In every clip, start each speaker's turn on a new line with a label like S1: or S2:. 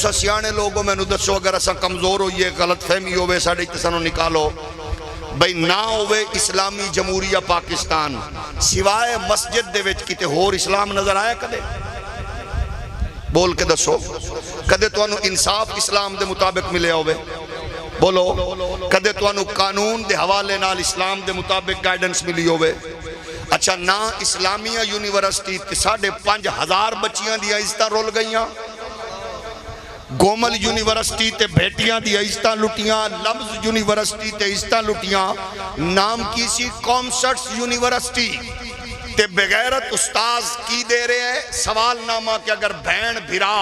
S1: तुसा सियाने लोग हो, मैनू दसो अगर असा कमजोर होइए, गलत फहमी होवे साडे ते, सानू निकालो भाई। ना होवे इस्लामी जमहूरिया पाकिस्तान, सिवाय मस्जिद दे विच किते होर इस्लाम नजर आया कदे? बोल के दसो कदे तुहानू इंसाफ इस्लाम दे मुताबिक मिले होवे? बोलो कदे तुहानू कानून दे हवाले नाल इस्लाम दे मुताबिक गाइडेंस मिली होवे? अच्छा, ना इस्लामिया यूनिवर्सिटी 5,500 बच्चियां दी इज्जतां रुल गईयां, गोमल यूनिवर्सिटी ते बेटियां दी इज्जतां लुटियां, लम्ज यूनिवर्सिटी ते इज्जतां लुटियां। नाम की सी कॉमर्स यूनिवर्सिटी ते बगैरत उस्ताज की दे रहे हैं सवालनामा कि अगर भैन भिरा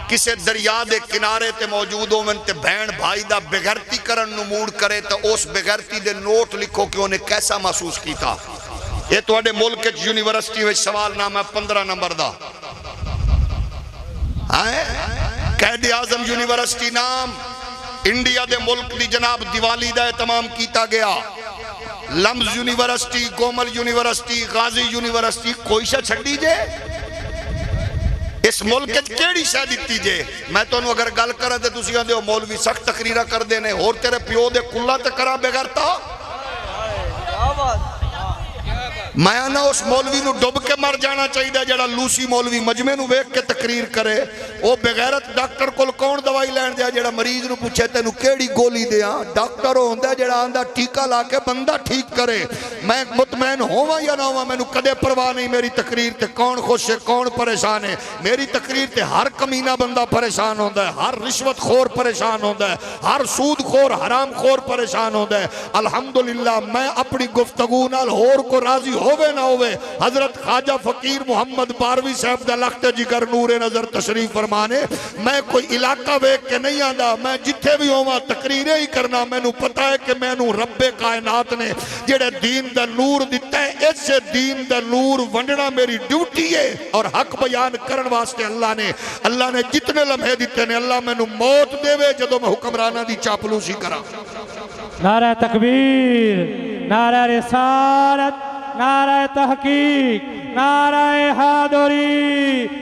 S1: किसी दरिया के किनारे ते मौजूद हो ते भैन भाई का बेगैरती करन नूं मूड करे तो उस बेगैरती दे नोट लिखो कि उन्हें कैसा महसूस किया। ये तुहाडे मुल्क यूनिवर्सिटी में सवालनामा 15 नंबर का है। कैद आजम यूनिवर्सिटी नाम इंडिया दे मुल्क की जनाब दिवाली का एहतमाम किया गया। लम्ज यूनिवर्सिटी, गोमल यूनिवर्सिटी, गाजी यूनिवर्सिटी, कोई शा छड़ी जे इस मुल्क केड़ी शह दी जे? मैं तुहानू अगर गल करा तो तुसीं आंदे हो मौलवी सख्त तकरीरा करते हैं, होर तेरे प्यो दे कुल्ला ते करा बेगरता। मैं आना उस मौलवी नू डुब के मर जाना चाहिए जड़ा लूसी मौलवी मजमे नू वेख के तकरीर करे। वो बेगैरत डॉक्टर कोल कौन दवाई लैन दिया जड़ा मरीज नू पूछे तेनू केड़ी गोली देआं? डॉक्टर होंदा जड़ा आंदा टीका ला के बंदा ठीक करे। मैं मुतमैन होवां या ना होवां मैनू कदे परवाह नहीं। मेरी तकरीर ते कौन खुश है कौन परेशान है? मेरी तकरीर ते हर कमीना बंदा परेशान होंदा है, हर रिश्वत खोर परेशान होंदा है, हर सूद खोर हराम खोर परेशान होंदा है। अल्हम्दुलिल्लाह मैं अपनी गुफ्तगू नाल होर को राजी होवे ना होवे, हजरत ख्वाजा फकीर मुहम्मद बारवी साहब दा लखते जिगर नूरे नजर तशरीफ फरमाने। मैं कोई इलाका वेख के नहीं आंदा, मैं जिथे भी होवां तकरीरें ही करना। मैनू पता है कि मैनू रब्बे कायनात ने जेड़े दीन दा नूर दिता है, इस दीन दा नूर वंडना मेरी ड्यूटी है और हक बयान करने वास्ते अल्लाह ने जितने लम्हे दिते ने, अल्लाह मैनू मौत देवे जदों मैं हुक्मराना दी चापलूसी करा।
S2: नारा तकबीर, नारा रिसालत, नारा तहकीक, नारा हैदरी।